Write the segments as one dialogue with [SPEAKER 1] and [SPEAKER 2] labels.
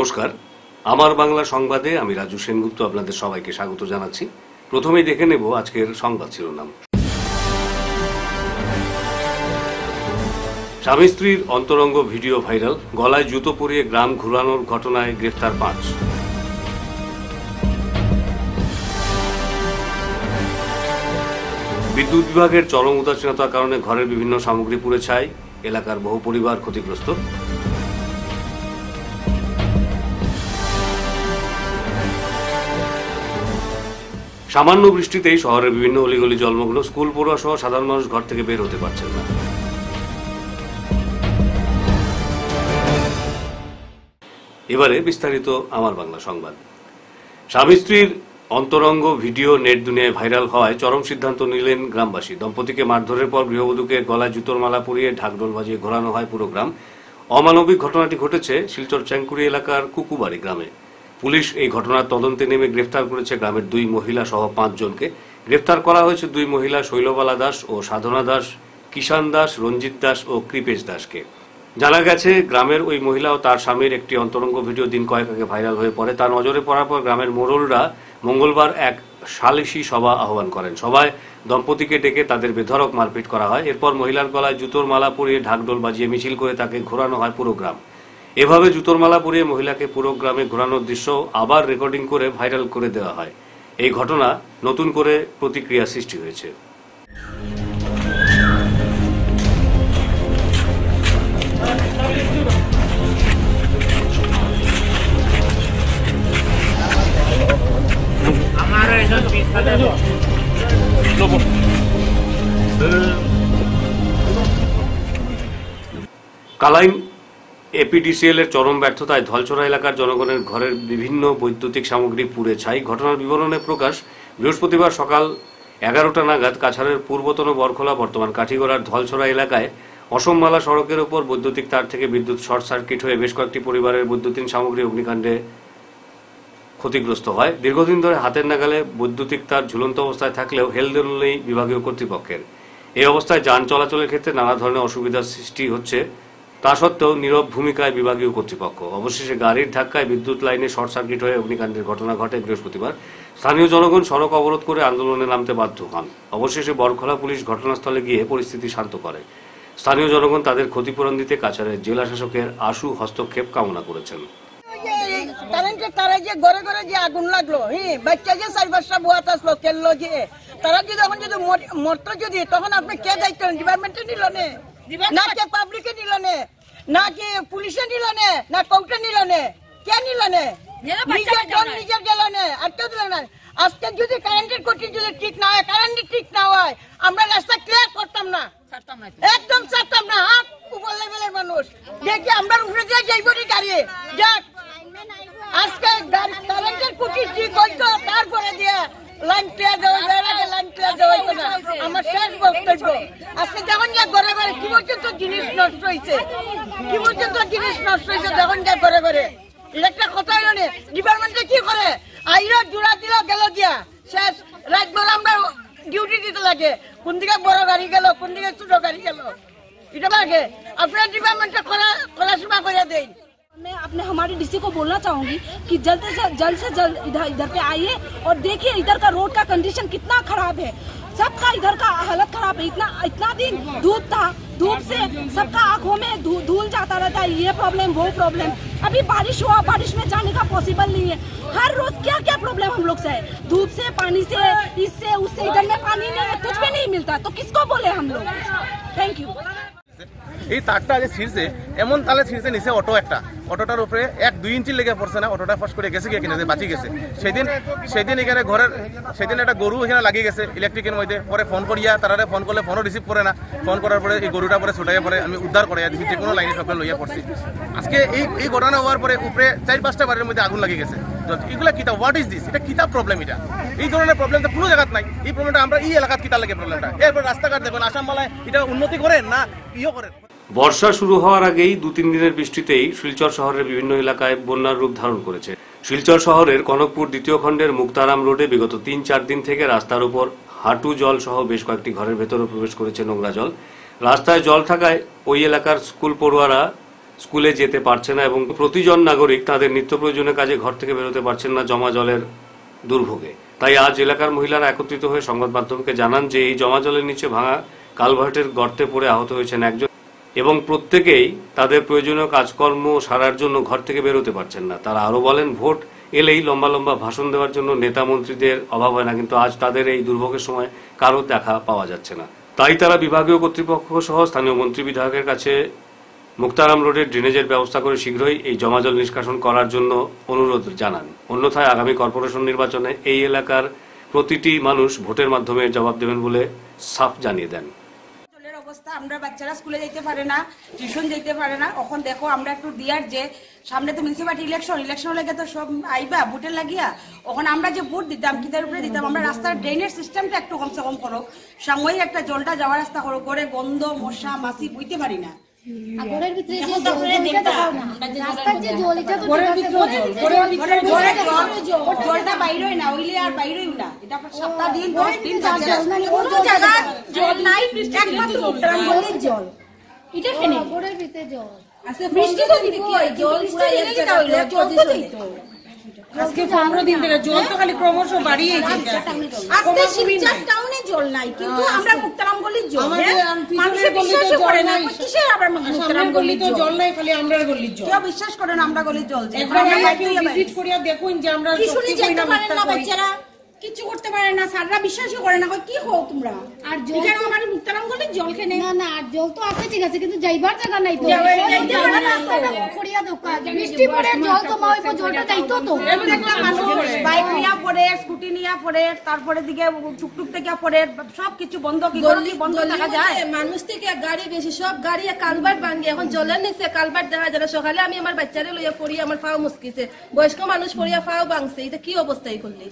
[SPEAKER 1] নমস্কার, আমার বাংলা সংবাদে আমি রাজু সেনগুপ্ত আপনাদের সবাইকে স্বাগত জানাচ্ছি। প্রথমেই দেখে নেব আজকের সংবাদ শিরোনাম। স্বামী স্ত্রীর অন্তরঙ্গ ভিডিও ভাইরাল, গলায় জুতো পরিয়ে গ্রাম ঘুরানোর ঘটনায় গ্রেফতার 5। বিদ্যুৎ বিভাগের চরম উদাসীনতার কারণে ঘরের বিভিন্ন সামগ্রী পুড়ে ছাই, এলাকার বহু পরিবার ক্ষতিগ্রস্ত। সামান্য বৃষ্টিতেই শহরের বিভিন্ন অলিগলি জলমগ্ন, স্কুল পড়ুয়া সহ সাধারণ মানুষ ঘর থেকে বের হতে পারছেন না। এবারে বিস্তারিত আমার বাংলা সংবাদ। স্বামী স্ত্রীর অন্তরঙ্গ ভিডিও নেট দুনিয়ায় ভাইরাল হওয়ায় চরম সিদ্ধান্ত নিলেন গ্রামবাসী। দম্পতিকে মারধরের পর গৃহবধূকে গলায় জুতোর মালা পরিয়ে ঢাকঢোল বাজিয়ে ঘোরানো হয় পুরো গ্রাম। অমানবিক ঘটনাটি ঘটেছে শিলচর চ্যাংকুড়ি এলাকার কুকুবাড়ি গ্রামে। পুলিশ এই ঘটনার তদন্তে নেমে গ্রেফতার করেছে গ্রামের 2 মহিলা সহ 5 জনকে। গ্রেফতার করা হয়েছে 2 মহিলা শৈলবালা দাস ও সাধনা দাস, কিষান দাস, রঞ্জিত দাস ও কৃপেশ দাসকে। জানা গেছে, গ্রামের ওই মহিলা ও তার স্বামীর একটি অন্তরঙ্গ ভিডিও দিন কয়েক আগে ভাইরাল হয়ে পড়ে। তার নজরে পড়ার পর গ্রামের মোড়লরা মঙ্গলবার এক সালিশি সভা আহ্বান করেন। সভায় দম্পতিকে ডেকে তাদের বেধড়ক মারপিট করা হয়। এরপর মহিলার গলায় জুতোর মালা পরিয়ে ঢাকঢোল বাজিয়ে মিছিল করে তাকে ঘোরানো হয় পুরো গ্রাম। এভাবে জুতোর মালা পরিয়ে মহিলাকে পুরো গ্রামে ঘোরানোর দৃশ্য আবার রেকর্ডিং করে ভাইরাল করে দেওয়া হয়। এই ঘটনা নতুন করে প্রতিক্রিয়া সৃষ্টি হয়েছে। কালাইন এপিডিসিএল এর চরম ব্যর্থতায় ধলছড়া এলাকার জনগণের ঘরের বিভিন্ন বৈদ্যুতিক সামগ্রী পুড়ে ছাই। ঘটনার বিবরণে প্রকাশ, বৃহস্পতিবার সকাল 11টা নাগাদ কাছাড়ের পূর্বতন বরখোলা বর্তমান কাঠিগড়ার ধলছড়া এলাকায় অসমমালা সড়কের উপর বৈদ্যুতিক তার থেকে বিদ্যুৎ শর্ট সার্কিট হয়ে বেশ কয়েকটি পরিবারের বৈদ্যুতিক সামগ্রী অগ্নিকাণ্ডে ক্ষতিগ্রস্ত হয়। দীর্ঘদিন ধরে হাতের নাগালে বৈদ্যুতিক তার ঝুলন্ত অবস্থায় থাকলেও হেলদোল নেই বিভাগীয় কর্তৃপক্ষের। এই অবস্থায় যান চলাচলের ক্ষেত্রে নানা ধরনের অসুবিধার সৃষ্টি হচ্ছে। তা সত্ত্বেও নীরব ভূমিকায় বিভাগীয় কর্তৃপক্ষ। অবশেষে গাড়ির ধাক্কায় বিদ্যুৎ লাইনে শর্ট সার্কিট হয়ে অগ্নিকাণ্ডের ঘটনা ঘটে বৃহস্পতিবার। স্থানীয় জনগণ সড়ক অবরোধ করে আন্দোলনে নামতে বাধ্য হন। অবশেষে বরখোলা পুলিশ ঘটনাস্থলে গিয়ে পরিস্থিতি শান্ত করে। স্থানীয় জনগণ তাদের ক্ষতিপূরণ দিতে কাছাড়ের জেলা শাসকের আশু হস্তক্ষেপ কামনা করেছেন।
[SPEAKER 2] তারা যে ঘরে ঘরে যে আগুন লাগলো, বাচ্চা যে 4-5টা বুয়াত আসলো খেললো, যে তারা যদি এখন যদি মরতো, যদি তখন আপনি কে দায়িত্ব? ডিপার্টমেন্টে নিল না, কে পাবলিকে নিল না, কি পুলিশে নিল না, কোর্টে নিল কে নিল নিজের গেল আর কেউ দিল না। আজকে যদি কারেন্টের কোটি যদি ঠিক না হয়, কারেন্ট ঠিক না হয়, আমরা রাস্তা ক্লিয়ার করতাম না, একদম ছাড়তাম না। উপর লেভেলের মানুষ দেখি আমরা উপরে দিয়ে যাইবনি গাড়ি যাক। আজকে কারেন্টের কুটি ঠিক হইতো, তারপরে দিয়ে লাইন ক্লিয়ার দেওয়া যায়, লাইন ক্লিয়ার দেওয়া হইতো না। আমার শেষ বক্তব্য, আজকে যখন যা ঘরে ঘরে কি পর্যন্ত জিনিস নষ্ট হয়েছে, কি পর্যন্ত জিনিস নষ্ট হয়েছে, যখন যা ঘরে ঘরে এটা একটা কথা হইল না। ডিপার্টমেন্টে কি করে আইরা জোড়া দিল গেল দিয়া শেষ। রাত ভর আমরা ডিউটি দিতে লাগে, কোন দিকে বড় গাড়ি গেল, কোন দিকে ছোট গাড়ি গেল, এটা লাগে আপনার ডিপার্টমেন্টে খোলাসীমা করে দেয়।
[SPEAKER 3] मैं अपने हमारे डीसी को बोलना चाहूंगी कि जल्द से जल्द इधर पे आइए और देखिए इधर का रोड का कंडीशन कितना खराब है। सबका इधर का हालत खराब है। इतना दिन धूप था, धूप से सबका आंखों में धूल जाता रहता है, ये प्रॉब्लम वो प्रॉब्लम। अभी बारिश हुआ, बारिश में जाने का पॉसिबल नहीं है। हर रोज क्या क्या प्रॉब्लम हम लोग से है, धूप से, पानी से, इससे उससे। इधर में पानी नहीं है, कुछ भी नहीं मिलता, तो किसको बोले हम लोग। Thank you.
[SPEAKER 4] এই তারটা যে ছিঁড়ছে, এমন তালে ছিঁড়ছে নিচে অটো, একটা অটোটার উপরে 1-2 ইঞ্চি লেগে পড়ছে না, অটোটা ফস করে গেছে কিনা যে বাঁচি গেছে। সেদিন এখানে ঘরের সেদিন একটা গরু এখানে লাগিয়ে গেছে ইলেকট্রিকের মধ্যে। পরে ফোন করিয়া তারা ফোন করলে ফোনও রিসিভ করে না। ফোন করার পরে এই গরুটা পরে ছুটাইয়া পরে আমি উদ্ধার করাইয়া দিচ্ছি, যে কোনো লাইনে সকাল লইয়া পড়ছি। আজকে এই ঘটনা হওয়ার পরে উপরে 4-5টা বাড়ির মধ্যে আগুন লাগিয়ে গেছে। এগুলা কিতা, হোয়াট ইজ দিস? এটা কিতা প্রবলেম? এটা এই ধরনের প্রবলেম তো কোনো জায়গাত নাই। এই প্রবলেমটা আমরা এই এলাকাত কিতা লাগে প্রবলেমটা। এরপর রাস্তাঘাট দেখুন, আসামবালায় এটা উন্নতি করেন না ইয়ে করেন।
[SPEAKER 1] বর্ষা শুরু হওয়ার আগেই 2-3 দিনের বৃষ্টিতেই শিলচর শহরের বিভিন্ন এলাকায় বন্যার রূপ ধারণ করেছে। শিলচর শহরের কনকপুর 2য় খণ্ডের মুক্তারাম রোডে বিগত 3-4 দিন থেকে রাস্তার উপর হাঁটু জল সহ বেশ কয়েকটি ঘরের ভেতরে প্রবেশ করেছে নোংরা জল। রাস্তায় জল থাকায় ওই এলাকার স্কুল পড়ুয়ারা স্কুলে যেতে পারছে না এবং প্রতিজন নাগরিক তাদের নিত্য প্রয়োজনীয় কাজে ঘর থেকে বেরোতে পারছেন না জমা জলের দুর্ভোগে। তাই আজ এলাকার মহিলারা একত্রিত হয়ে সংবাদ মাধ্যমকে জানান যে এই জমা জলের নিচে ভাঙা কালভার্টের গর্তে পড়ে আহত হয়েছেন একজন এবং প্রত্যেকেই তাদের প্রয়োজনীয় কাজকর্ম সারার জন্য ঘর থেকে বেরোতে পারছেন না। তারা আরো বলেন, ভোট এলেই লম্বা লম্বা ভাষণ দেওয়ার জন্য নেতা মন্ত্রীদের অভাব হয় না, কিন্তু আজ তাদের এই দুর্ভোগের সময় কারো দেখা পাওয়া যাচ্ছে না। তাই তারা বিভাগীয় কর্তৃপক্ষ সহ স্থানীয় মন্ত্রী বিধায়কের কাছে মুক্তারাম রোডের ড্রেনেজের ব্যবস্থা করে শীঘ্রই এই জমাজল নিষ্কাশন করার জন্য অনুরোধ জানান। অন্যথায় আগামী কর্পোরেশন নির্বাচনে এই এলাকার প্রতিটি মানুষ ভোটের মাধ্যমে জবাব দেবেন বলে সাফ জানিয়ে দেন।
[SPEAKER 5] জলের অবস্থা, আমরা বাচ্চারা স্কুলে যেতে পারে না, টিউশন যেতে পারে না। এখন দেখো আমরা একটু দিয়ার যে সামনে তো মিউনিসিপালিটি ইলেকশন লেগে তো সব আইবা ভোটের লাগিয়া, এখন আমরা যে ভোট দিতাম কিতার উপরে দিতাম, আমরা রাস্তার ড্রেনেজ সিস্টেমটা একটু কমসে কম করো, সাময়িক একটা জলটা যাওয়ার রাস্তা করো, করে গন্ধ মশা মাছি বুঝতে পারি না। জলটা বাইরেই না, ওইলে আর বাইরেই না, এটা সপ্তাহ দিন 10 দিন কোনো জায়গা জল নাই, একমাত্র উত্তরাঞ্চলের জল, এটা কেন গোড়ের ভিতরে জল আছে, বৃষ্টি তো দিতে কি হয়, জল পুরো এক জায়গা হইলো, জল তো দিত আজকে 15 দিন ধরে জল তো খালি ক্রমশ বাড়িয়ে যাচ্ছে। আজকে শিবচর টাউনে জল নাই, কিন্তু আমরা মুক্তারাম গলির জল, মানুষ বিশ্বাস করে না, কিসে আবার মুক্তারাম গলির জল নাই, খালি আমরা গলির জল, কেউ বিশ্বাস করে না আমরা গলির জল। আমরা ভিজিট করিয়া দেখুন যে আমরা সত্যি কই না, বাচ্চারা কিছু করতে পারে না, স্যাররা বিশ্বাসই করে না, কি হও তোমরা আর জল কেন আমাদের মুক্তারাম গলির জল খেনে না, না আর জল তো আছে ঠিক আছে, কিন্তু যাইবার জায়গা নাই তো, রাস্তাটা খড়িয়া দোকান বৃষ্টি পড়ে জল তো মাই পর জলটা যাইতো তো, একটা মানুষ বাইক নিয়া পড়ে, স্কুটি নিয়া পড়ে, তারপরে দিকে টুকটুক থেকে পড়ে, সবকিছু বন্ধ, কি গলি বন্ধ থাকা যায়,
[SPEAKER 3] মানুষ থেকে গাড়ি বেশি, সব গাড়ি কালভার্ট ভাঙে, এখন জলের নিচে কালভার্ট দেখা যায়। সকালে আমি আমার বাচ্চারে লইয়া পড়ি, আমার পাও মুসকিছে, বয়স্ক মানুষ পড়িয়া পাও ভাঙছে, এটা কি অবস্থায় করলি?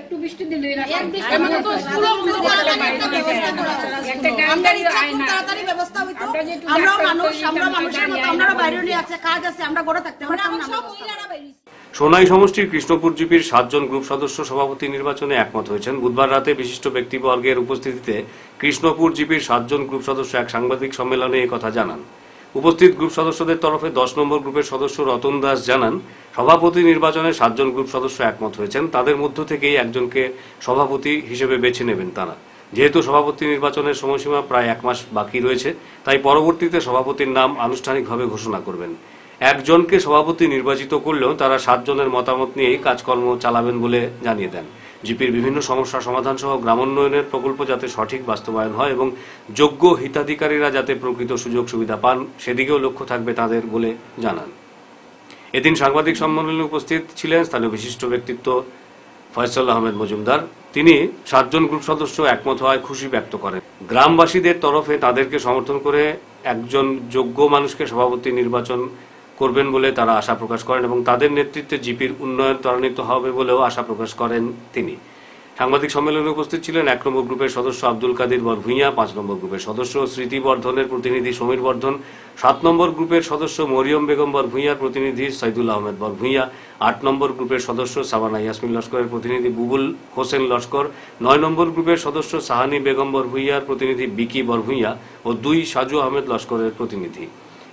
[SPEAKER 3] একটু বৃষ্টি দিলে
[SPEAKER 5] তাড়াতাড়ি ব্যবস্থা হইতো, আমরা মানুষের মতো, আমরা বাইরে নিয়ে আছে, কাজ আছে, আমরা ঘরে থাকতে
[SPEAKER 1] সোনাই সমষ্টির কৃষ্ণপুর জিপির 7 জন গ্রুপ সদস্য সভাপতি নির্বাচনে একমত হয়েছেন। বুধবার রাতে বিশিষ্ট ব্যক্তিবর্গের উপস্থিতিতে কৃষ্ণপুর জিপির 7 জন গ্রুপ সদস্য এক সাংবাদিক সম্মেলনে এই কথা জানান। উপস্থিত গ্রুপ সদস্যদের তরফে 10 নম্বর গ্রুপের সদস্য রতন দাস জানান, সভাপতি নির্বাচনে 7 জন গ্রুপ সদস্য একমত হয়েছেন, তাদের মধ্য থেকেই একজনকে সভাপতি হিসেবে বেছে নেবেন তারা। যেহেতু সভাপতি নির্বাচনের সময়সীমা প্রায় 1 মাস বাকি রয়েছে, তাই পরবর্তীতে সভাপতির নাম আনুষ্ঠানিকভাবে ঘোষণা করবেন। একজনকে সভাপতি নির্বাচিত করলেও তারা 7 জনের মতামত নিয়েই কাজকর্ম চালাবেন বলে জানিয়ে দেন। জিপির বিভিন্ন সমস্যা সমাধান সহ গ্রামোন্নয়নের প্রকল্প যাতে সঠিক বাস্তবায়ন হয় এবং যোগ্য হিতাধিকারীরা যাতে প্রকৃত সুযোগ সুবিধা পান, সেদিকেও লক্ষ্য থাকবে তাদের বলে জানান। এদিন সাংবাদিক সম্মেলনে উপস্থিত ছিলেন স্থানীয় বিশিষ্ট ব্যক্তিত্ব ফয়সাল আহমেদ মজুমদার। তিনি 7 জন গ্রুপ সদস্য একমত হওয়ায় খুশি ব্যক্ত করেন। গ্রামবাসীদের তরফে তাদেরকে সমর্থন করে একজন যোগ্য মানুষকে সভাপতি নির্বাচন করবেন বলে তারা আশা প্রকাশ করেন এবং তাদের নেতৃত্বে জিপির উন্নয়ন ত্বরান্বিত হবে বলেও আশা প্রকাশ করেন তিনি। সাংবাদিক সম্মেলনে উপস্থিত ছিলেন 1 নম্বর গ্রুপের সদস্য আব্দুল কাদির বরভূঁইয়া, 5 নম্বর গ্রুপের সদস্য স্মৃতি বর্ধনের প্রতিনিধি সমীর বর্ধন, 7 নম্বর গ্রুপের সদস্য মরিয়ম বেগম বরভূঁইয়ার প্রতিনিধি সাইদুল আহমেদ বরভূঁইয়া, 8 নম্বর গ্রুপের সদস্য সাবানা ইয়াসমিন লস্করের প্রতিনিধি বুবুল হোসেন লস্কর, 9 নম্বর গ্রুপের সদস্য সাহানি বেগম বরভূঁইয়ার প্রতিনিধি বিকি বরভূঁইয়া ও 2 সাজু আহমেদ লস্করের প্রতিনিধি।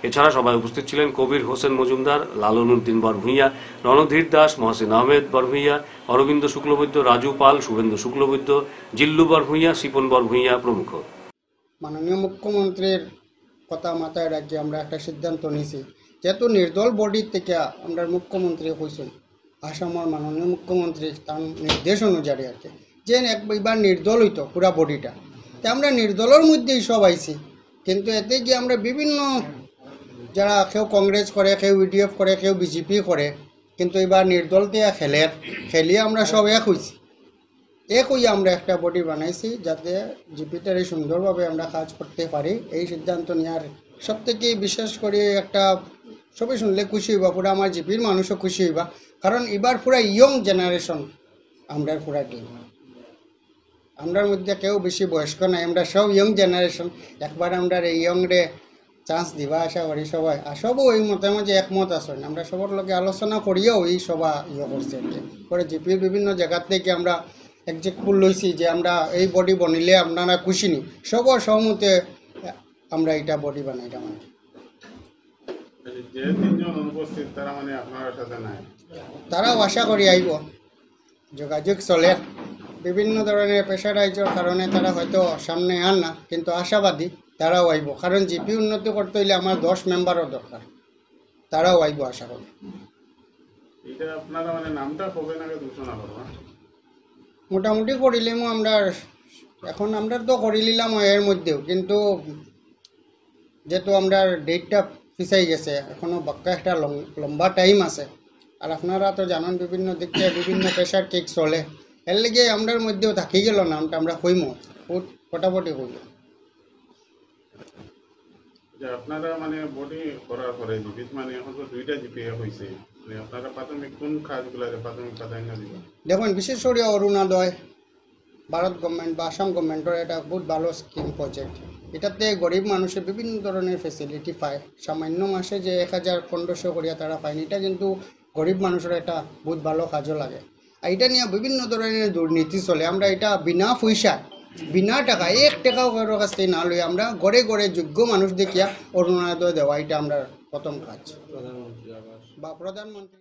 [SPEAKER 1] এছাড়া সবাই উপস্থিত ছিলেন কবির হোসেন মজুমদার, লালন উদ্দিন বরভূঁইয়া, রণধীর দাস, মহসিন আহমেদ বরভূঁইয়া, অরবিন্দ শুক্লবৈদ্য, রাজু পাল, শুভেন্দু শুক্লবৈদ্য, জিল্লু বরভূঁইয়া, শিপন বরভূঁইয়া প্রমুখ।
[SPEAKER 6] মাননীয় মুখ্যমন্ত্রীর কথা মাথায় রাখি আমরা একটা সিদ্ধান্ত নিয়েছি, যেহেতু নির্দল বডির থেকে আমরা মুখ্যমন্ত্রী হয়েছেন, আসামের মাননীয় মুখ্যমন্ত্রী তার নির্দেশ অনুযায়ী আর কি, যে এবার নির্দল হইতো পুরা বডিটা, তাই আমরা নির্দলের মধ্যেই সব আইছি, কিন্তু এতে গিয়ে আমরা বিভিন্ন যারা কেউ কংগ্রেস করে, কেউ ইউডিএফ করে, কেউ বিজেপি করে, কিন্তু এবার নির্দল দিয়ে খেলিয়ে আমরা সব এক হয়েছি। এক হইয়া আমরা একটা বডি বানাইছি যাতে জিপিটার এই সুন্দরভাবে আমরা কাজ করতে পারি। এই সিদ্ধান্ত নেওয়ার সব থেকে বিশেষ করে একটা সবাই শুনলে খুশি হইবা, পুরা আমার জিপির মানুষও খুশি হইবা, কারণ এবার পুরা ইয়ং জেনারেশন আমরা পুরা টিম, আমরার মধ্যে কেউ বেশি বয়স্ক নাই, আমরা সব ইয়ং জেনারেশন। একবার আমরা এই ইয়ং রে চান্স দিবা আশা করি সবাই, আর সবও এই মতে মাঝে একমত আসেন, আমরা সবার লগে আলোচনা করিয়াও এই সভা করছি পরে জিপির বিভিন্ন জায়গার থেকে আমরা এক্সেক্টফুল লইছি যে আমরা এই বডি বনিলে আপনারা খুশি নি, সবার সহমতে আমরা এটা বডি বানাইলাম।
[SPEAKER 7] যে তিনজন অনুপস্থিত তারা মানে আপনার সাথে নাই,
[SPEAKER 6] তারাও আশা করি আইব, যোগাযোগ চলে। বিভিন্ন ধরনের প্রেশারাইজের কারণে তারা হয়তো সামনে আন না, কিন্তু আশাবাদী তারাও আইব। কারণ জিপি উন্নতি করতে হইলে আমার 10 মেম্বারও দরকার, তারাও আইব আশা করি।
[SPEAKER 7] এটা আপনারা মানে নামটা কবে নাকি ঘোষণা করবেন?
[SPEAKER 6] মোটামুটি করিলাম আমরা, এখন আমরা তো করিলাম এর মধ্যেও, কিন্তু যেহেতু আমরা ডেটটা পিছাই গেছে, এখনও বাক্কা একটা লম্বা টাইম আছে। আর আপনারা তো জানেন বিভিন্ন দিক থেকে বিভিন্ন প্রেশার কেক চলে, এর লেগে আমরার মধ্যেও থাকি গেল নামটা আমরা কইমো ফটাফটি কইল।
[SPEAKER 7] যে আপনারা মানে বডি করার পরে জিপি মানে এখন তো 2টা জিপি হয়েছে, মানে আপনারা প্রাথমিক কোন কাজগুলোতে প্রাথমিক প্রাধান্য দিবেন?
[SPEAKER 6] দেখুন, বিশেষ করে অরুণোদয় ভারত গভর্নমেন্ট বা আসাম গভর্নমেন্টের এটা বহুত ভালো স্কিম প্রজেক্ট। এটাতে গরিব মানুষের বিভিন্ন ধরনের ফেসিলিটি পায়। সামান্য মাসে যে 1000-1500 করিয়া তারা পায়নি, এটা কিন্তু গরিব মানুষের একটা বহুত ভালো কাজও লাগে। আর এটা নিয়ে বিভিন্ন ধরনের দুর্নীতি চলে। আমরা এটা বিনা পয়সা, বিনা টাকা, 1 টাকাও কারোর কাছ থেকে না লই আমরা ঘরে ঘরে যোগ্য মানুষ দেখিয়া অরুণোদয় দেওয়া, এটা আমরা প্রথম কাজ। বা প্রধানমন্ত্রী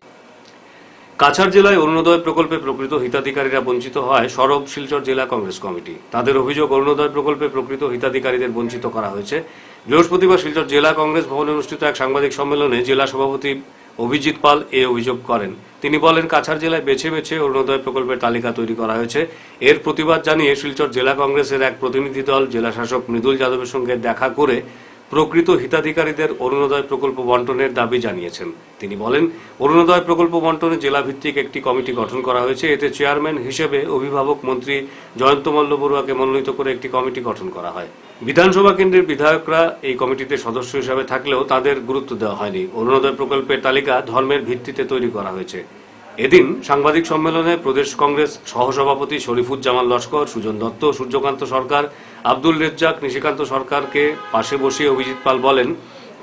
[SPEAKER 1] কাছাড় জেলায় অরুণোদয় প্রকল্পে প্রকৃত হিতাধিকারীরা বঞ্চিত হয় সরব শিলচর জেলা কংগ্রেস কমিটি। তাদের অভিযোগ, অরুণোদয় প্রকল্পে প্রকৃত হিতাধিকারীদের বঞ্চিত করা হয়েছে। বৃহস্পতিবার শিলচর জেলা কংগ্রেস ভবনে অনুষ্ঠিত এক সাংবাদিক সম্মেলনে জেলা সভাপতি অভিজিৎ পাল এই অভিযোগ করেন। তিনি বলেন, কাছাড় জেলায় বেছে বেছে অরুণোদয় প্রকল্পের তালিকা তৈরি করা হয়েছে। এর প্রতিবাদ জানিয়ে শিলচর জেলা কংগ্রেসের এক প্রতিনিধি দল জেলা শাসক মৃদুল যাদবের সঙ্গে দেখা করে প্রকৃত হিতাধিকারীদের অরুণোদয় প্রকল্প বন্টনের দাবি জানিয়েছেন। তিনি বলেন, অরুণোদয় প্রকল্প বন্টনে জেলা ভিত্তিক একটি কমিটি গঠন করা হয়েছে। এতে চেয়ারম্যান হিসেবে অভিভাবক মন্ত্রী জয়ন্ত মল্ল বড়ুয়াকে মনোনীত করে একটি কমিটি গঠন করা হয়। বিধানসভা কেন্দ্রের বিধায়করা এই কমিটিতে সদস্য হিসেবে থাকলেও তাদের গুরুত্ব দেওয়া হয়নি। অরুণোদয় প্রকল্পের তালিকা ধর্মের ভিত্তিতে তৈরি করা হয়েছে। এদিন সাংবাদিক সম্মেলনে প্রদেশ কংগ্রেস সহসভাপতি শরীফুজ্জামান লস্কর, সুজন দত্ত, সূর্যকান্ত সরকার, আব্দুল রেজ্জাক, নিশিকান্ত সরকারকে পাশে বসিয়ে অভিজিৎ পাল বলেন,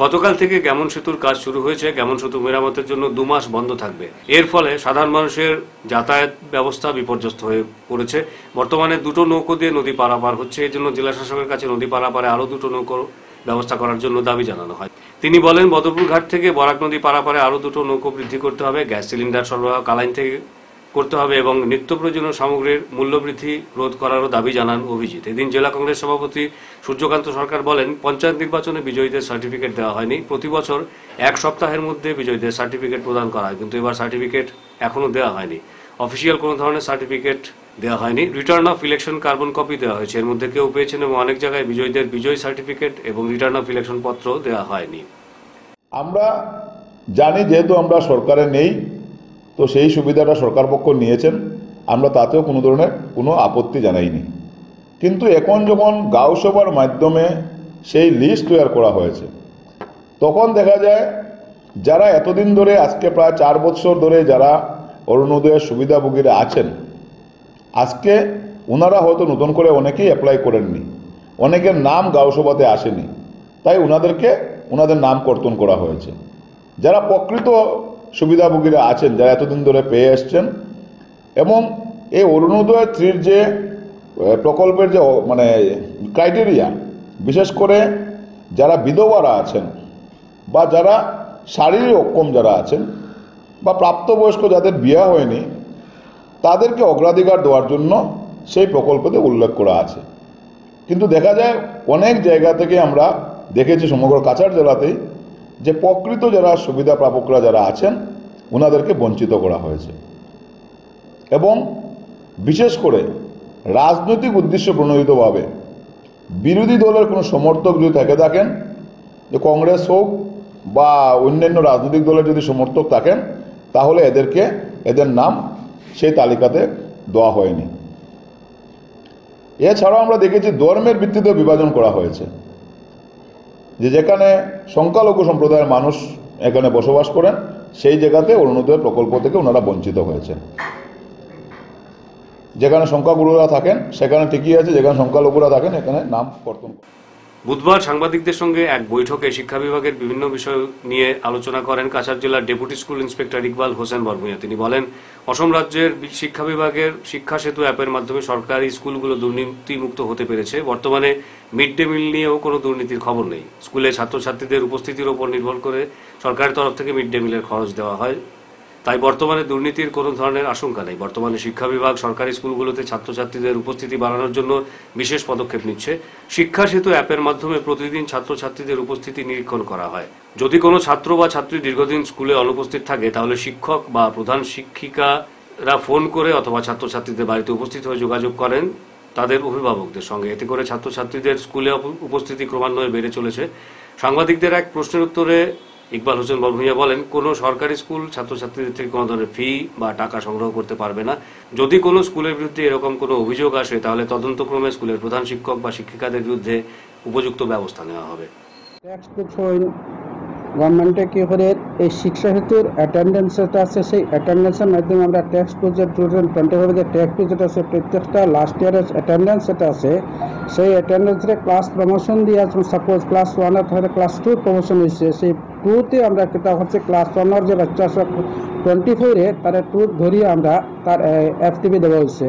[SPEAKER 1] গতকাল থেকে গ্যামন সেতুর কাজ শুরু হয়েছে। গ্যামন সেতু মেরামতের জন্য 2 মাস বন্ধ থাকবে। এর ফলে সাধারণ মানুষের যাতায়াত ব্যবস্থা বিপর্যস্ত হয়ে পড়েছে। বর্তমানে 2টো নৌকো দিয়ে নদী পারাপার হচ্ছে। এই জন্য জেলা শাসকের কাছে নদী পারাপারে আরও 2টো নৌকোর ব্যবস্থা করার জন্য দাবি জানানো হয়। তিনি বলেন, বদরপুর ঘাট থেকে বরাক নদী পারাপারে আরও 2টো নৌকো বৃদ্ধি করতে হবে। গ্যাস সিলিন্ডার সরবরাহ কালাইন থেকে করতে হবে এবং নিত্য প্রয়োজনীয় সামগ্রীর মূল্যবৃদ্ধি রোধ করারও দাবি জানান অভিজিৎ। এদিন জেলা কংগ্রেস সভাপতি সূর্যকান্ত সরকার বলেন, পঞ্চায়েত নির্বাচনে বিজয়ীদের সার্টিফিকেট দেওয়া হয়নি। প্রতি বছর 1 সপ্তাহের মধ্যে বিজয়ীদের সার্টিফিকেট প্রদান করা হয়, কিন্তু এবার সার্টিফিকেট এখনো দেওয়া হয়নি। অফিসিয়াল কোনো ধরনের সার্টিফিকেট দেওয়া হয়নি। Return of election carbon copy দেওয়া হয়েছে, এর মধ্যে কেউ পেয়েছেন এবং অনেক জায়গায় বিজয়ীদের বিজয় সার্টিফিকেট এবং রিটার্ন অফ ইলেকশন পত্র দেওয়া হয়নি।
[SPEAKER 8] আমরা জানি যেহেতু আমরা সরকারে নেই, তো সেই সুবিধাটা সরকার পক্ষ নিয়েছেন, আমরা তাতেও কোনো ধরনের কোনো আপত্তি জানাইনি। কিন্তু এখন যখন গাঁও সভার মাধ্যমে সেই লিস্ট তৈরি করা হয়েছে, তখন দেখা যায় যারা এতদিন ধরে, আজকে প্রায় 4 বছর ধরে যারা অরুণোদয়ের সুবিধাভোগীরা আছেন, আজকে ওনারা হয়তো নতুন করে অনেকেই অ্যাপ্লাই করেননি, অনেকের নাম গাঁও সভাতে আসেনি, তাই ওনাদের নাম কর্তন করা হয়েছে। যারা প্রকৃত সুবিধাভোগীরা আছেন, যারা এতদিন ধরে পেয়ে আসছেন, এবং এই অরুণোদয় 3 যে প্রকল্পের যে মানে ক্রাইটেরিয়া, বিশেষ করে যারা বিধবারা আছেন বা যারা শারীরিক অক্ষম যারা আছেন বা প্রাপ্তবয়স্ক যাদের বিয়ে হয়নি, তাদেরকে অগ্রাধিকার দেওয়ার জন্য সেই প্রকল্পতে উল্লেখ করা আছে। কিন্তু দেখা যায় অনেক জায়গা থেকে আমরা দেখেছি সমগ্র কাছাড় জেলাতেই যে প্রকৃত যারা সুবিধা প্রাপকরা যারা আছেন ওনাদেরকে বঞ্চিত করা হয়েছে। এবং বিশেষ করে রাজনৈতিক উদ্দেশ্য প্রণোদিতভাবে বিরোধী দলের কোনো সমর্থক যদি থেকে থাকেন, যে কংগ্রেস হোক বা অন্যান্য রাজনৈতিক দলের যদি সমর্থক থাকেন, তাহলে এদের নাম সেই তালিকাতে দেওয়া হয়নি। এছাড়াও আমরা দেখেছি ধর্মের ভিত্তিতে বিভাজন করা হয়েছে, যেখানে সংখ্যালঘু সম্প্রদায়ের মানুষ এখানে বসবাস করেন, সেই জায়গাতে অরুণোদয় প্রকল্প থেকে ওনারা বঞ্চিত হয়েছে। যেখানে সংখ্যাগুরুরা থাকেন সেখানে ঠিকই আছে, যেখানে সংখ্যালঘুরা থাকেন এখানে নাম কর্তন।
[SPEAKER 1] বুধবার সাংবাদিকদের সঙ্গে এক বৈঠকে শিক্ষা বিভাগের বিভিন্ন বিষয় নিয়ে আলোচনা করেন কাছাড় জেলার deputy school inspector Iqbal Hossain Barbhuiya. তিনি বলেন, অসম রাজ্যের শিক্ষা বিভাগের শিক্ষা সেতু অ্যাপের মাধ্যমে সরকারি স্কুলগুলো দুর্নীতিমুক্ত হতে পেরেছে। বর্তমানে মিড ডে মিল নিয়েও কোনো দুর্নীতির খবর নেই। স্কুলে ছাত্রছাত্রীদের উপস্থিতির উপর নির্ভর করে সরকারের তরফ থেকে মিড ডে মিলের খরচ দেওয়া হয়, তাই বর্তমানে দুর্নীতির কোনো ধরনের আশঙ্কা নেই। বর্তমানে শিক্ষা বিভাগ সরকারি স্কুলগুলোতে ছাত্রছাত্রীদের উপস্থিতি বাড়ানোর জন্য বিশেষ পদক্ষেপ নিচ্ছে। শিক্ষা সেতু অ্যাপের মাধ্যমে প্রতিদিন ছাত্রছাত্রীদের উপস্থিতি নিরীক্ষণ করা হয়। যদি কোনো ছাত্র বা ছাত্রী দীর্ঘদিন স্কুলে অনুপস্থিত থাকে, তাহলে শিক্ষক বা প্রধান শিক্ষিকারা ফোন করে অথবা ছাত্রছাত্রীদের বাড়িতে উপস্থিত হয়ে যোগাযোগ করেন তাদের অভিভাবকদের সঙ্গে। এতে করে ছাত্রছাত্রীদের স্কুলে উপস্থিতি ক্রমান্বয়ে বেড়ে চলেছে। সাংবাদিকদের এক প্রশ্নের উত্তরে ইকবাল হোসেন বরভূঁইয়া বলেন, কোনো সরকারি স্কুল ছাত্রছাত্রীদের থেকে কোনো ধরনের ফি বা টাকা সংগ্রহ করতে পারবে না। যদি কোনো স্কুলের বিরুদ্ধে এরকম কোনো অভিযোগ আসে, তাহলে তদন্তক্রমে স্কুলের প্রধান শিক্ষক বা শিক্ষিকাদের বিরুদ্ধে উপযুক্ত ব্যবস্থা নেওয়া হবে।
[SPEAKER 6] গভর্নমেন্টে কি করে এই শিক্ষা হেতুর অ্যাটেন্ডেন্স যেটা আছে, সেই অ্যাটেন্ডেন্সের মাধ্যমে আমরা টেক্সট বুক যে 2025 যে টেক্সট বুক যেটা আছে, প্রত্যেকটা লাস্ট ইয়ারের অ্যাটেন্ডেন্স যেটা আছে, সেই অ্যাটেন্ডেন্সে ক্লাস প্রমোশন দিয়ে আছে। সাপোজ ক্লাস 1 থেকে ক্লাস 2 প্রমোশন হয়েছে, সেই 2তে আমরা কিতা হচ্ছে ক্লাস 1 যে বাচ্চা আছে 24-এ তারা 2 ধরিয়ে আমরা তার FTP দেওয়া হয়েছে।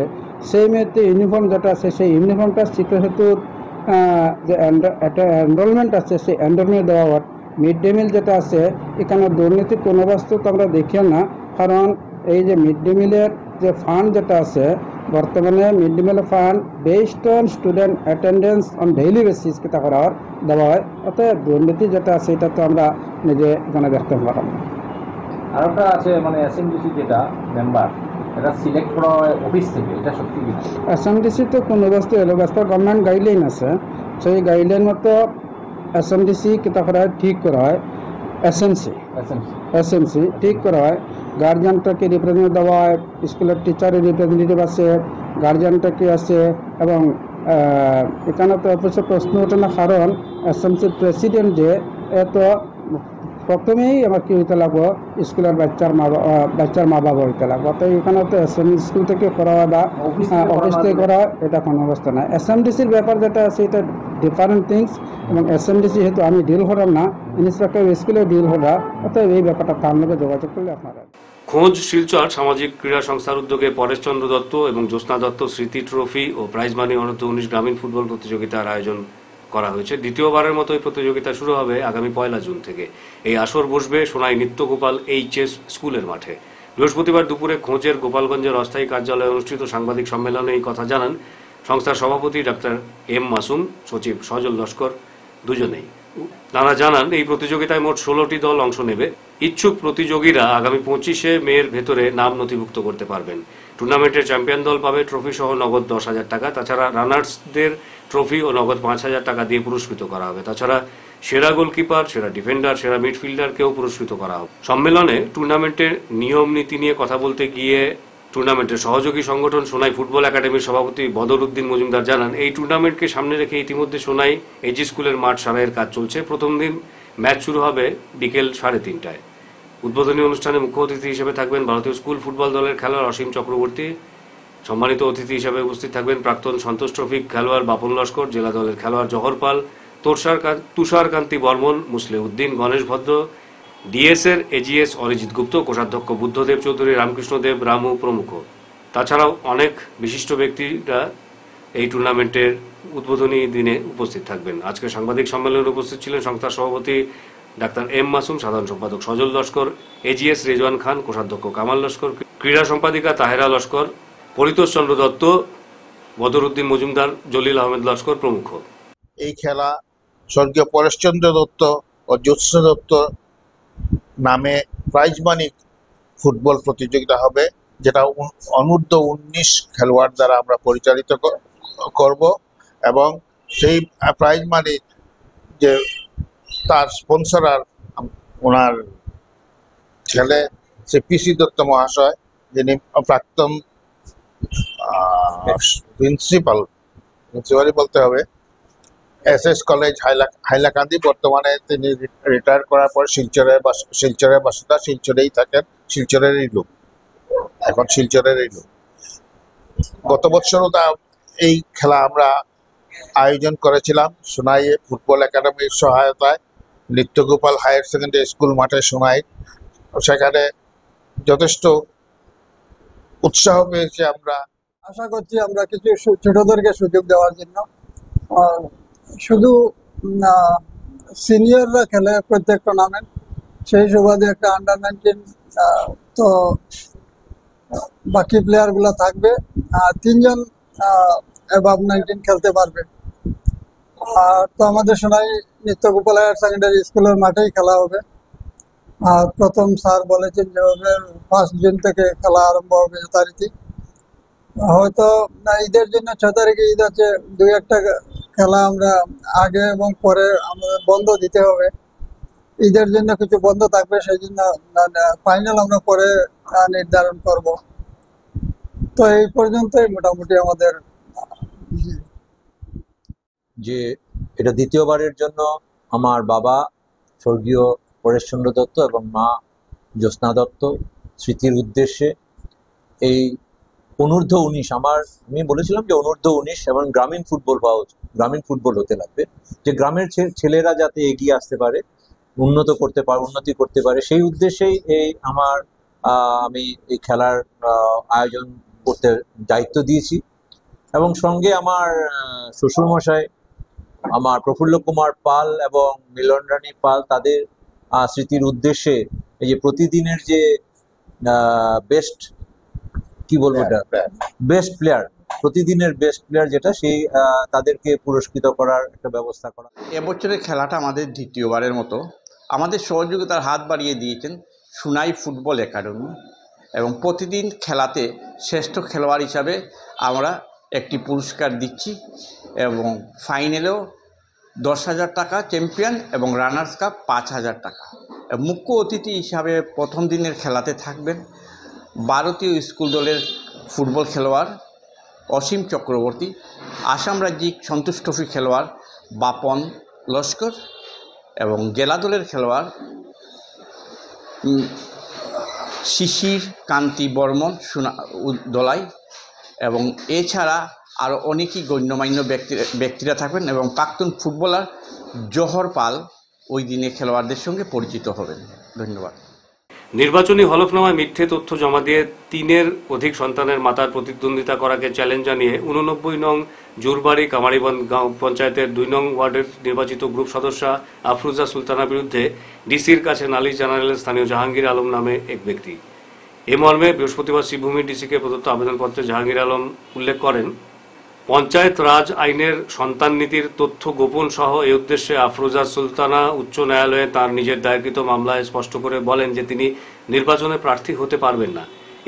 [SPEAKER 6] সেই মেয়েতে ইউনিফর্ম যেটা আছে, সেই ইউনিফর্মটা শিক্ষা হেতুর যে এনরোলমেন্ট আছে, সেই এনরোলমেন্ট দেওয়া হয়। মিড ডে মিল যেটা আছে, এখানে দুর্নীতি কোনো বস্তু তো আমরা দেখি না, কারণ এই যে মিড ডে মিলের যে ফান্ড যেটা আছে, বর্তমানে মিড ডে মিলের fund based on student attendance on daily basis কেটা করা হয় দেওয়া হয়। অতএব দুর্নীতি যেটা আছে এটা তো আমরা নিজে এখানে দেখতে পারলাম।
[SPEAKER 9] আর একটা আছে মানে SMDC যেটা মেম্বার, এটা সিলেক্ট করা হয় অফিস থেকে, এটা সত্যি কি?
[SPEAKER 6] SMDC তো কোনো বস্তু এলো ব্যস্ত গভর্নমেন্ট গাইডলাইন আছে, সেই গাইডলাইন মতো SMDC কেটা করা হয়, ঠিক করা হয়। SMC ঠিক করা হয়। গার্জিয়ানটাকে রিপ্রেজেন্টেটিভ দেওয়া হয়, স্কুলের টিচারের রিপ্রেজেন্টেটিভ আছে, গার্জিয়ানটাকে আছে। এবং এখানে তো অবশ্য প্রশ্ন ওঠে না, কারণ SMC প্রেসিডেন্ট যে এত প্রথমেই আমার কি হইতে লাগবো, স্কুলের বাচ্চার মা বাবা হইতে লাগবো। তো এখানে তো স্কুল থেকে করা হয় বা অফিস থেকে করা হয়, এটা কোনো অবস্থা না। SMDCর ব্যাপার যেটা আছে, এটা ডিফারেন্ট থিংস। এবং SMDC যেহেতু আমি ডিল করার না, ইন্সপেক্টর স্কুলে ডিল করা, অর্থাৎ এই ব্যাপারটা তার মধ্যে যোগাযোগ করলে আপনারা।
[SPEAKER 1] খোঁজ শিলচর সামাজিক ক্রীড়া সংস্থার উদ্যোগে পরেশচন্দ্র দত্ত এবং জ্যোৎস্না দত্ত স্মৃতি ট্রফি ও প্রাইজ মানি অনূর্ধ্ব-19 গ্রামীণ ফুটবল প্রতিযোগিতার আয়োজন করা হয়েছে। দ্বিতীয়বারের মতো এই প্রতিযোগিতা শুরু হবে আগামী 1 জুন থেকে। এই আসর বসবে সোনাই নিত্যগোপাল HS স্কুলের মাঠে। বৃহস্পতিবার দুপুরে খোঁজের গোপালগঞ্জের অস্থায়ী কার্যালয়ে অনুষ্ঠিত সাংবাদিক সম্মেলনে এই কথা জানান সংস্থার সভাপতি ডাক্তার M মাসুম, সচিব সজল লস্কর দুজনেই। তারা জানান, এই প্রতিযোগিতায় মোট 16টি দল অংশ নেবে। ইচ্ছুক প্রতিযোগীরা আগামী 25শে মের ভেতরে নাম নথিভুক্ত করতে পারবেন। টুর্নামেন্টের চ্যাম্পিয়ন দল পাবে ট্রফি সহ নগদ 10,000 টাকা। তাছাড়া রানার্সদের ট্রফি ও নগদ 5,000 টাকা দিয়ে পুরস্কৃত করা হবে। তাছাড়া সেরা গোলকিপার, সেরা ডিফেন্ডার, সেরা মিডফিল্ডারকেও পুরস্কৃত করা হবে। সম্মেলনে টুর্নামেন্টের নিয়ম নীতি নিয়ে কথা বলতে গিয়ে টুর্নামেন্টের সহযোগী সংগঠন সোনাই ফুটবল একাডেমির সভাপতি বদরউদ্দিন মজুমদার জানান, এই টুর্নামেন্টকে সামনে রেখে ইতিমধ্যে সোনাই AG স্কুলের মাঠ সারাইয়ের কাজ চলছে। প্রথম দিন ম্যাচ শুরু হবে বিকেল 3:30টায়। উদ্বোধনী অনুষ্ঠানে মুখ্য অতিথি হিসেবে থাকবেন ভারতীয় স্কুল ফুটবল দলের খেলোয়াড় অসীম চক্রবর্তী। সম্মানিত অতিথি হিসেবে উপস্থিত থাকবেন প্রাক্তন সন্তোষ ট্রফি খেলোয়াড় বাপন লস্কর, জেলা দলের খেলোয়াড় জহর পাল, তুষারকান্তি বর্মন, মুসলে উদ্দিন, গণেশ ভদ্র, DS এর AGS অরিজিৎ গুপ্ত, কোষাধ্যক্ষ বুদ্ধদেব চৌধুরী, রামকৃষ্ণ দেব, রামু প্রমুখ। তাছাড়াও অনেক বিশিষ্ট ব্যক্তিরা এই টুর্নামেন্টের উদ্বোধনী দিনে উপস্থিত থাকবেন। আজকে সাংবাদিক সম্মেলনে উপস্থিত ছিলেন সংস্থার সভাপতি ডাক্তার M মাসুম, সাধারণ সম্পাদক সজল লস্কর, AGS রেজওয়ান খান, কোষাধ্যক্ষ কামাল লস্কর, ক্রীড়া সম্পাদিকা তাহেরা লস্কর, পরিতোষ চন্দ্র দত্ত, বদরউদ্দিন মজুমদার, জলিল আহমেদ লস্কর প্রমুখ।
[SPEAKER 10] এই খেলা স্বর্গীয় পরেশচন্দ্র দত্ত ও জ্যোৎস্না দত্ত নামে প্রাইজ মানি ফুটবল প্রতিযোগিতা হবে, যেটা অনূর্ধ্ব-19 খেলোয়াড় দ্বারা আমরা পরিচালিত করব। এবং সেই প্রাইজ মানি যে তার স্পন্সরার ওনার ছেলে সে PC দত্ত মহাশয়, যিনি প্রাক্তন প্রিন্সিপাল বলতে হবে SS কলেজ হাইলাকান্দি। বর্তমানে তিনি রিটায়ার করার পর শিলচরের বাসিন্দা, শিলচরেই থাকেন, শিলচরেরই লোক, এখন শিলচরেরই লোক। গত বছরও এই খেলা আমরা আয়োজন করেছিলাম সোনাই ফুটবল একাডেমির সহায়তায় নিত্যগোপাল হায়ার সেকেন্ডারি স্কুল মাঠে সোনাই। সেখানে যথেষ্ট উৎসাহ পেয়েছি আমরা।
[SPEAKER 6] আশা করছি আমরা কিছু ছোটদেরকে সুযোগ দেওয়ার জন্য। শুধু সিনিয়ররা খেলে প্রত্যেক টুর্নামেন্ট, সেই সুবাদে একটা আন্ডার-19 তো বাকি প্লেয়ারগুলো থাকবে, 3 জন অ্যাবাভ 19 খেলতে পারবে। আর তো আমাদের সোনাই নিত্যগোপাল হায়ার সেকেন্ডারি স্কুলের মাঠেই খেলা হবে। আর প্রথম স্যার বলেছেন যে 1 জুন থেকে খেলা আরম্ভ হবে যথারীতি। হয়তো ঈদের জন্য 6 তারিখে ঈদ আছে, 2-1টা খেলা আমরা আগে এবং পরে আমাদের বন্ধ দিতে হবে। ঈদের জন্য কিছু বন্ধ থাকবে, সেই জন্য ফাইনাল আমরা পরে নির্ধারণ করব। তো এই পর্যন্তই মোটামুটি আমাদের।
[SPEAKER 9] যে এটা দ্বিতীয়বারের জন্য আমার বাবা স্বর্গীয় পরেশচন্দ্র দত্ত এবং মা জ্যোৎস্না দত্ত স্মৃতির উদ্দেশ্যে এই অনূর্ধ্ব-19 আমি বলেছিলাম যে অনূর্ধ্ব-19 এবং গ্রামীণ ফুটবল হতে লাগবে, যে গ্রামের ছেলেরা যাতে এগিয়ে আসতে পারে, উন্নতি করতে পারে, সেই উদ্দেশ্যেই আমি এই খেলার আয়োজন করতে দায়িত্ব দিয়েছি। এবং সঙ্গে আমার শ্বশুরমশাই আমার প্রফুল্ল কুমার পাল এবং মিলন রানী পাল, তাদের স্মৃতির উদ্দেশ্যে এই যে প্রতিদিনের যে বেস্ট প্রতিদিনের বেস্ট প্লেয়ার যেটা, সেই তাদেরকে পুরস্কৃত করার একটা ব্যবস্থা করা।
[SPEAKER 11] এবছরের খেলাটা আমাদের দ্বিতীয়বারের মতো। আমাদের সহযোগিতার হাত বাড়িয়ে দিয়েছেন সোনাই ফুটবল একাডেমি, এবং প্রতিদিন খেলাতে শ্রেষ্ঠ খেলোয়াড় হিসাবে আমরা একটি পুরস্কার দিচ্ছি, এবং ফাইনালেও 10,000 টাকা চ্যাম্পিয়ন এবং রানার্স কাপ 5,000 টাকা। মুখ্য অতিথি হিসাবে প্রথম দিনের খেলাতে থাকবেন ভারতীয় স্কুল দলের ফুটবল খেলোয়াড় অসীম চক্রবর্তী, আসাম রাজ্যিক সন্তোষ ট্রফি খেলোয়াড় বাপন লস্কর, এবং জেলা দলের খেলোয়াড় শিশির কান্তি বর্মন দোলাই, এবং এছাড়া আরও অনেকই গণ্যমান্য ব্যক্তিরা থাকবেন, এবং প্রাক্তন ফুটবলার জহর পাল ওই দিনে খেলোয়াড়দের সঙ্গে পরিচিত হবেন। ধন্যবাদ।
[SPEAKER 1] নির্বাচনী হলফনামায় মিথ্যে তথ্য জমা দিয়ে 3-এর অধিক সন্তানের মাতার প্রতিদ্বন্দ্বিতা করাকে চ্যালেঞ্জ জানিয়ে 89 নং জুরবাড়ি কামারিবন্দ গাঁও পঞ্চায়েতের 2 নং ওয়ার্ডের নির্বাচিত গ্রুপ সদস্যা আফরোজা সুলতানার বিরুদ্ধে ডিসির কাছে নালিশ জানালেন স্থানীয় জাহাঙ্গীর আলম নামে এক ব্যক্তি। এ মর্মে বৃহস্পতিবার শ্রীভূমি ডিসিকে প্রদত্ত আবেদনপত্রে জাহাঙ্গীর আলম উল্লেখ করেন, পঞ্চায়েত রাজ আইনের সন্তান নীতির তথ্য গোপন সহ এই উদ্দেশ্যে আফরোজা সুলতানা উচ্চ ন্যায়ালয়ে তার নিজের দায়েরকৃত মামলায় স্পষ্ট করে বলেন যে তিনি নির্বাচনে প্রার্থী হতে পারবেন না।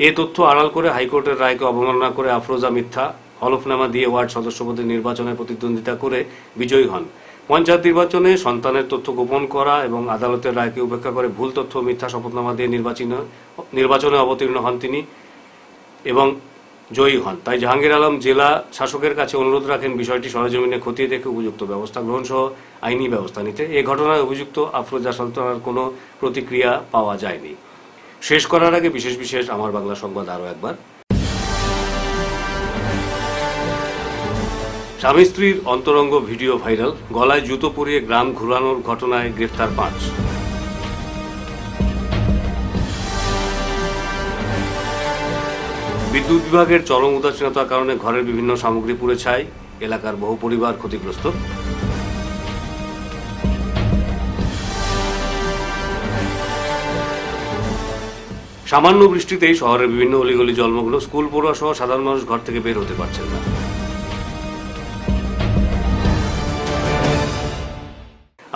[SPEAKER 1] এ তথ্য আড়াল করে হাইকোর্টের রায়কে অবমাননা করে আফরোজা মিথ্যা হলফনামা দিয়ে ওয়ার্ড সদস্য পদে নির্বাচনে প্রতিদ্বন্দ্বিতা করে বিজয়ী হন। পঞ্চায়েত নির্বাচনে সন্তানের তথ্য গোপন করা এবং আদালতের রায়কে উপেক্ষা করে ভুল তথ্য মিথ্যা শপথনামা দিয়ে নির্বাচনে অবতীর্ণ হন তিনি এবং জয়ী হন। তাই জাহাঙ্গীর আলম জেলা শাসকের কাছে অনুরোধ রাখেন বিষয়টি সরেজমিনে খতিয়ে দেখে উপযুক্ত ব্যবস্থা গ্রহণ সহ আইনি ব্যবস্থা নিতে। এ ঘটনায় অভিযুক্ত আফরোজা সুলতানার কোনো প্রতিক্রিয়া পাওয়া যায়নি। শেষ করার আগে বিশেষ আমার বাংলা সংবাদ আরও একবার। স্বামী স্ত্রীর অন্তরঙ্গ ভিডিও ভাইরাল, গলায় জুতো পরিয়ে গ্রাম ঘুরানোর ঘটনায় গ্রেফতার 5। বিদ্যুৎ বিভাগের চরম উদাসীনতার কারণে ঘরের বিভিন্ন সামগ্রী পুড়ে ছাই, এলাকার বহু পরিবার ক্ষতিগ্রস্ত। সামান্য বৃষ্টিতেই শহরের বিভিন্ন অলিগলি জলমগ্ন, স্কুল পড়ুয়া সহ সাধারণ মানুষ ঘর থেকে বের হতে পারছেন না।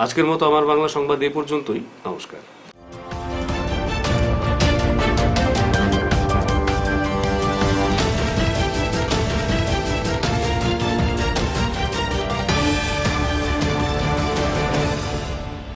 [SPEAKER 1] আজকের মতো আমার বাংলা সংবাদ এই পর্যন্তই। নমস্কার।